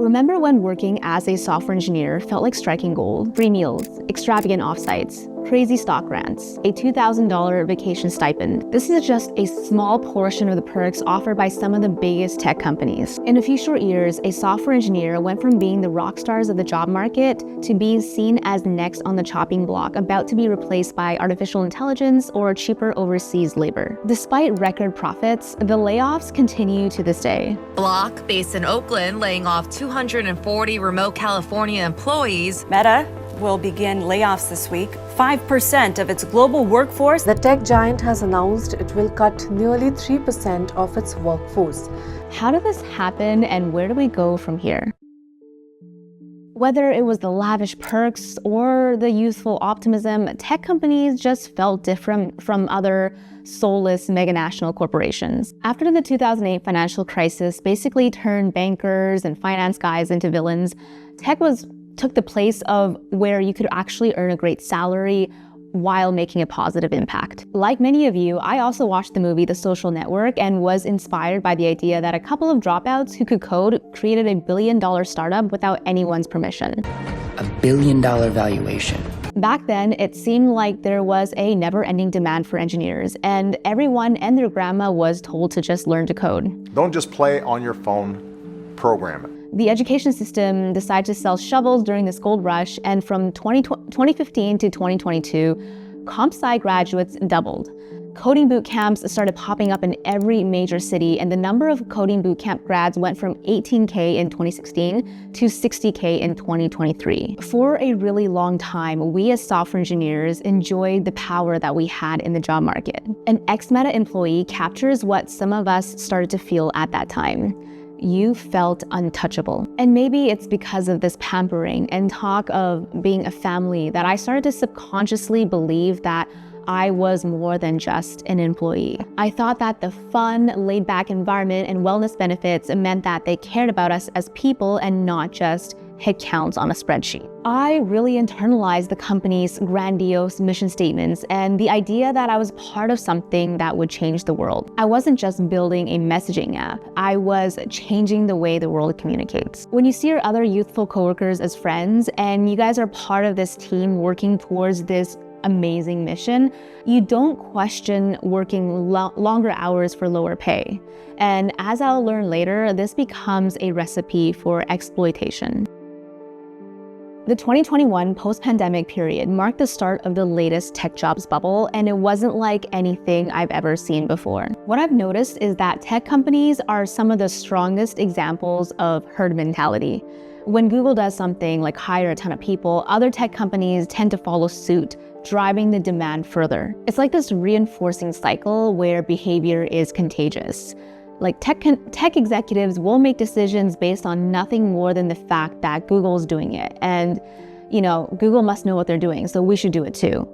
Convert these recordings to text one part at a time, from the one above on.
Remember when working as a software engineer felt like striking gold? Free meals, extravagant offsites, crazy stock grants, a $2,000 vacation stipend. This is just a small portion of the perks offered by some of the biggest tech companies. In a few short years, a software engineer went from being the rock stars of the job market to being seen as next on the chopping block, about to be replaced by artificial intelligence or cheaper overseas labor. Despite record profits, the layoffs continue to this day. Block, based in Oakland, laying off 240 remote California employees. Meta will begin layoffs this week. 5% of its global workforce. The tech giant has announced it will cut nearly 3% of its workforce. How did this happen, and where do we go from here? Whether it was the lavish perks or the youthful optimism, tech companies just felt different from other soulless meganational corporations. After the 2008 financial crisis basically turned bankers and finance guys into villains, tech took the place of where you could actually earn a great salary while making a positive impact. Like many of you, I also watched the movie The Social Network and was inspired by the idea that a couple of dropouts who could code created a billion-dollar startup without anyone's permission. $1 billion valuation. Back then, it seemed like there was a never-ending demand for engineers, and everyone and their grandma was told to just learn to code. Don't just play on your phone, program it. The education system decided to sell shovels during this gold rush, and from 2015 to 2022, comp sci graduates doubled. Coding boot camps started popping up in every major city, and the number of coding boot camp grads went from 18K in 2016 to 60K in 2023. For a really long time, we as software engineers enjoyed the power that we had in the job market. An ex-Meta employee captures what some of us started to feel at that time. You felt untouchable. And maybe it's because of this pampering and talk of being a family that I started to subconsciously believe that I was more than just an employee. I thought that the fun, laid-back environment and wellness benefits meant that they cared about us as people and not just head counts on a spreadsheet. I really internalized the company's grandiose mission statements and the idea that I was part of something that would change the world. I wasn't just building a messaging app, I was changing the way the world communicates. When you see your other youthful coworkers as friends and you guys are part of this team working towards this amazing mission, you don't question working longer hours for lower pay. And as I'll learn later, this becomes a recipe for exploitation. The 2021 post-pandemic period marked the start of the latest tech jobs bubble, and it wasn't like anything I've ever seen before. What I've noticed is that tech companies are some of the strongest examples of herd mentality. When Google does something like hire a ton of people, other tech companies tend to follow suit, driving the demand further. It's like this reinforcing cycle where behavior is contagious. Like tech executives will make decisions based on nothing more than the fact that Google's doing it. And, Google must know what they're doing, so we should do it too.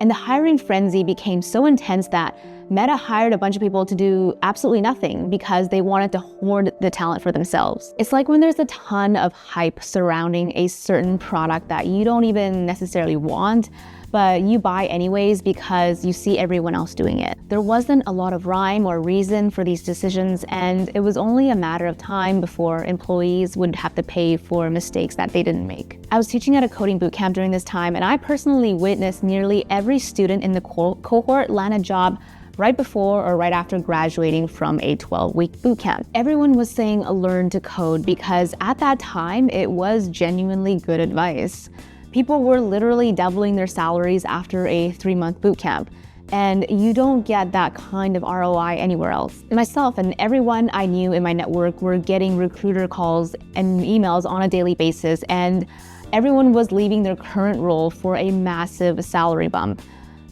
And the hiring frenzy became so intense that Meta hired a bunch of people to do absolutely nothing because they wanted to hoard the talent for themselves. It's like when there's a ton of hype surrounding a certain product that you don't even necessarily want, but you buy anyways because you see everyone else doing it. There wasn't a lot of rhyme or reason for these decisions, and it was only a matter of time before employees would have to pay for mistakes that they didn't make. I was teaching at a coding bootcamp during this time, and I personally witnessed nearly every student in the cohort land a job right before or right after graduating from a 12-week bootcamp. Everyone was saying learn to code because at that time, it was genuinely good advice. People were literally doubling their salaries after a 3-month bootcamp, and you don't get that kind of ROI anywhere else. Myself and everyone I knew in my network were getting recruiter calls and emails on a daily basis, and everyone was leaving their current role for a massive salary bump.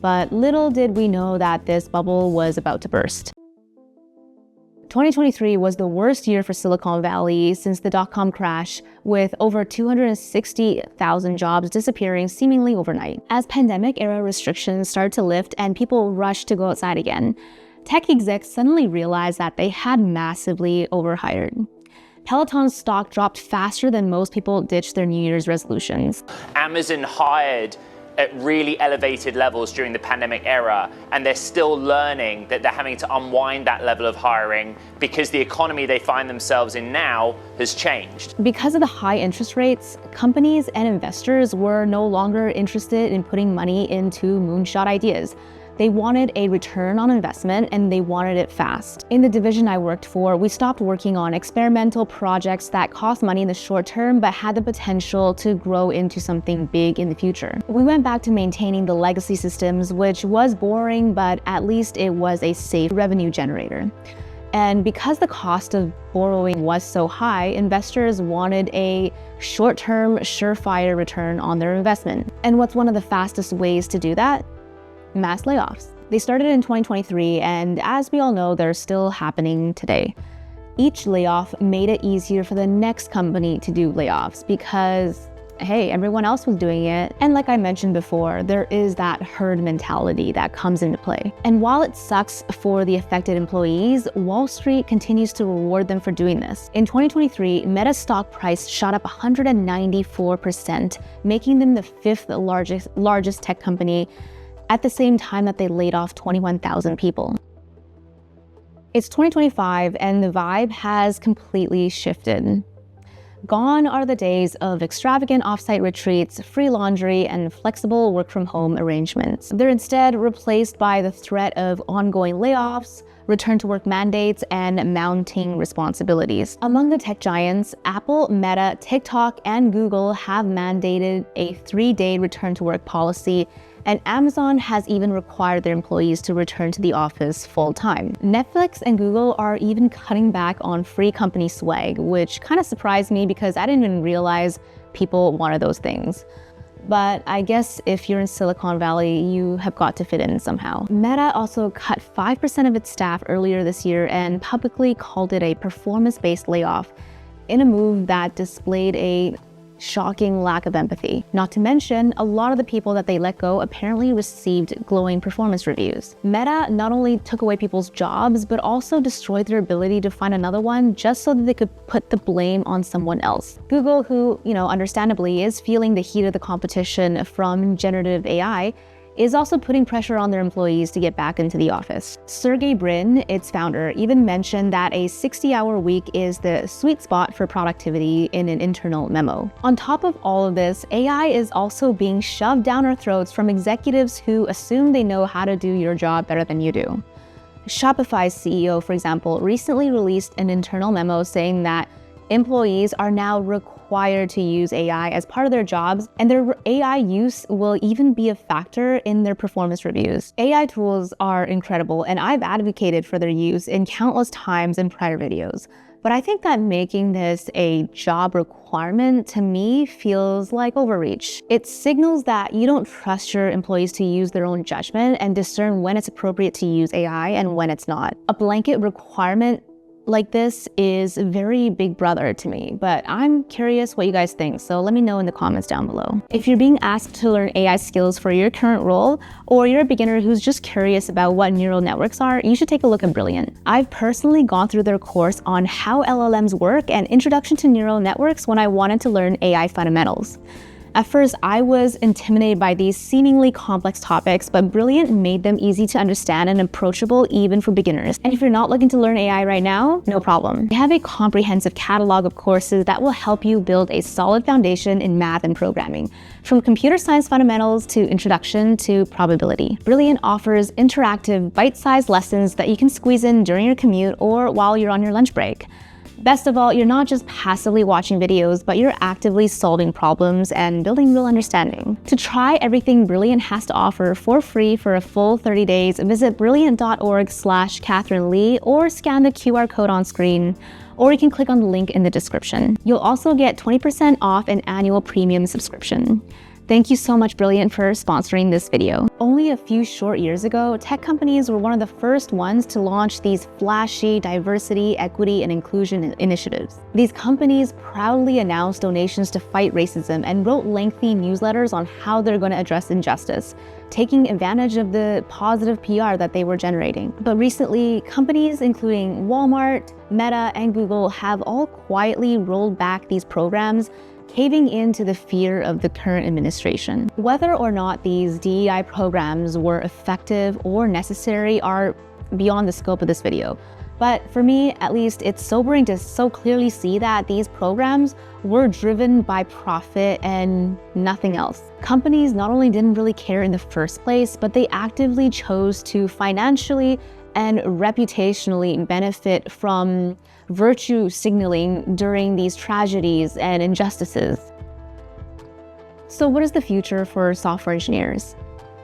But little did we know that this bubble was about to burst. 2023 was the worst year for Silicon Valley since the dot-com crash, with over 260,000 jobs disappearing seemingly overnight. As pandemic-era restrictions started to lift and people rushed to go outside again, tech execs suddenly realized that they had massively overhired. Peloton's stock dropped faster than most people ditched their New Year's resolutions. Amazon hired at really elevated levels during the pandemic era, and they're still learning that they're having to unwind that level of hiring because the economy they find themselves in now has changed. Because of the high interest rates, companies and investors were no longer interested in putting money into moonshot ideas. They wanted a return on investment and they wanted it fast. In the division I worked for, we stopped working on experimental projects that cost money in the short term but had the potential to grow into something big in the future. We went back to maintaining the legacy systems, which was boring, but at least it was a safe revenue generator. And because the cost of borrowing was so high, investors wanted a short-term, surefire return on their investment. And what's one of the fastest ways to do that? Mass layoffs. They started in 2023, and as we all know, they're still happening today. Each layoff made it easier for the next company to do layoffs because, hey, everyone else was doing it. And like I mentioned before, there is that herd mentality that comes into play. And while it sucks for the affected employees, Wall Street continues to reward them for doing this. In 2023, Meta's stock price shot up 194%, making them the fifth largest tech company at the same time that they laid off 21,000 people. It's 2025 and the vibe has completely shifted. Gone are the days of extravagant offsite retreats, free laundry, and flexible work-from-home arrangements. They're instead replaced by the threat of ongoing layoffs, return-to-work mandates, and mounting responsibilities. Among the tech giants, Apple, Meta, TikTok, and Google have mandated a 3-day return-to-work policy, and Amazon has even required their employees to return to the office full-time. Netflix and Google are even cutting back on free company swag, which kind of surprised me because I didn't even realize people wanted those things. But I guess if you're in Silicon Valley, you have got to fit in somehow. Meta also cut 5% of its staff earlier this year and publicly called it a performance-based layoff in a move that displayed a shocking lack of empathy. Not to mention, a lot of the people that they let go apparently received glowing performance reviews. Meta not only took away people's jobs, but also destroyed their ability to find another one just so that they could put the blame on someone else. Google, who, understandably is feeling the heat of the competition from generative AI, is also putting pressure on their employees to get back into the office. Sergey Brin, its founder, even mentioned that a 60-hour week is the sweet spot for productivity in an internal memo. On top of all of this, AI is also being shoved down our throats from executives who assume they know how to do your job better than you do. Shopify's CEO, for example, recently released an internal memo saying that employees are now required to use AI as part of their jobs, and their AI use will even be a factor in their performance reviews. AI tools are incredible, and I've advocated for their use in countless times in prior videos. But I think that making this a job requirement to me feels like overreach. It signals that you don't trust your employees to use their own judgment and discern when it's appropriate to use AI and when it's not. A blanket requirement like this is very big brother to me, but I'm curious what you guys think, so let me know in the comments down below. If you're being asked to learn AI skills for your current role, or you're a beginner who's just curious about what neural networks are, you should take a look at Brilliant. I've personally gone through their course on how LLMs work and Introduction to Neural Networks when I wanted to learn AI fundamentals. At first, I was intimidated by these seemingly complex topics, but Brilliant made them easy to understand and approachable even for beginners. And if you're not looking to learn AI right now, no problem. They have a comprehensive catalog of courses that will help you build a solid foundation in math and programming, from computer science fundamentals to introduction to probability. Brilliant offers interactive, bite-sized lessons that you can squeeze in during your commute or while you're on your lunch break. Best of all, you're not just passively watching videos, but you're actively solving problems and building real understanding. To try everything Brilliant has to offer for free for a full 30 days, visit brilliant.org/CatherineLee or scan the QR code on screen, or you can click on the link in the description. You'll also get 20% off an annual premium subscription. Thank you so much, Brilliant, for sponsoring this video. Only a few short years ago, tech companies were one of the first ones to launch these flashy diversity, equity, and inclusion initiatives. These companies proudly announced donations to fight racism and wrote lengthy newsletters on how they're going to address injustice, taking advantage of the positive PR that they were generating. But recently, companies including Walmart, Meta, and Google have all quietly rolled back these programs caving into the fear of the current administration. Whether or not these DEI programs were effective or necessary are beyond the scope of this video. But for me, at least, it's sobering to so clearly see that these programs were driven by profit and nothing else. Companies not only didn't really care in the first place, but they actively chose to financially and reputationally benefit from virtue signaling during these tragedies and injustices. So what is the future for software engineers?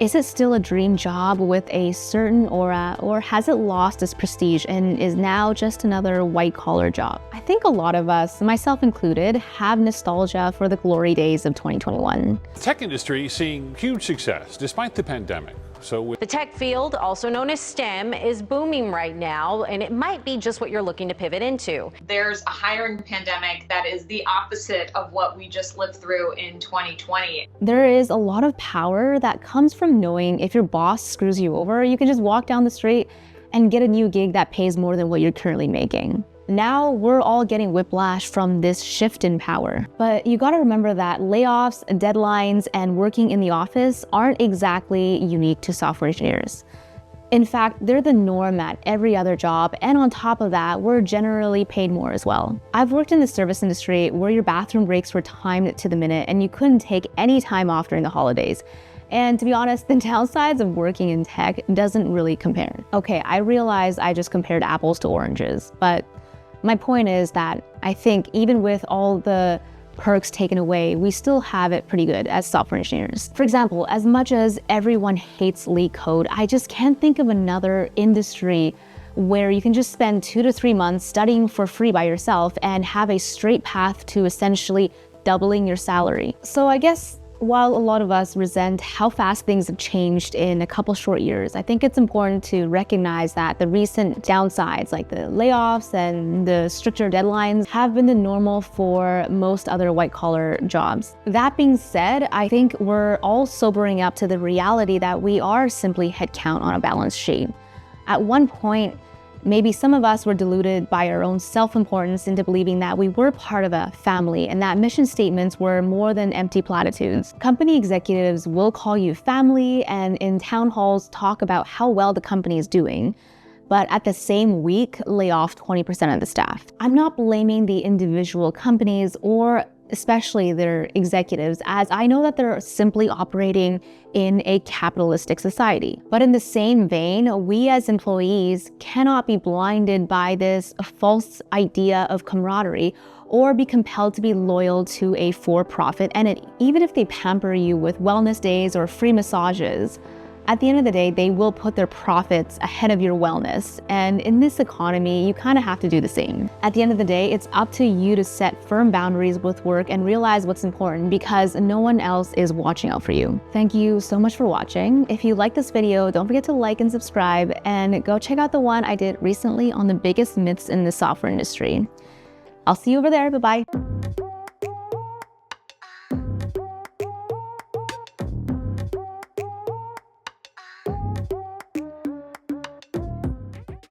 Is it still a dream job with a certain aura, or has it lost its prestige and is now just another white-collar job? I think a lot of us, myself included, have nostalgia for the glory days of 2021. The tech industry seeing huge success despite the pandemic. The tech field, also known as STEM, is booming right now, and it might be just what you're looking to pivot into. There's a hiring pandemic that is the opposite of what we just lived through in 2020. There is a lot of power that comes from knowing if your boss screws you over, you can just walk down the street and get a new gig that pays more than what you're currently making. Now we're all getting whiplash from this shift in power. But you gotta remember that layoffs, deadlines, and working in the office aren't exactly unique to software engineers. In fact, they're the norm at every other job, and on top of that, we're generally paid more as well. I've worked in the service industry where your bathroom breaks were timed to the minute and you couldn't take any time off during the holidays. And to be honest, the downsides of working in tech doesn't really compare. Okay, I realize I just compared apples to oranges, but my point is that I think even with all the perks taken away, we still have it pretty good as software engineers. For example, as much as everyone hates leak code, I just can't think of another industry where you can just spend 2 to 3 months studying for free by yourself and have a straight path to essentially doubling your salary. So I guess while a lot of us resent how fast things have changed in a couple short years, I think it's important to recognize that the recent downsides, like the layoffs and the stricter deadlines, have been the normal for most other white-collar jobs. That being said, I think we're all sobering up to the reality that we are simply headcount on a balance sheet. At one point, maybe some of us were deluded by our own self-importance into believing that we were part of a family and that mission statements were more than empty platitudes. Company executives will call you family and in town halls talk about how well the company is doing, but at the same week, lay off 20% of the staff. I'm not blaming the individual companies or especially their executives, as I know that they're simply operating in a capitalistic society. But in the same vein, we as employees cannot be blinded by this false idea of camaraderie or be compelled to be loyal to a for-profit entity. Even if they pamper you with wellness days or free massages, at the end of the day, they will put their profits ahead of your wellness. And in this economy, you kind of have to do the same. At the end of the day, it's up to you to set firm boundaries with work and realize what's important because no one else is watching out for you. Thank you so much for watching. If you like this video, don't forget to like and subscribe and go check out the one I did recently on the biggest myths in the software industry. I'll see you over there. Bye-bye.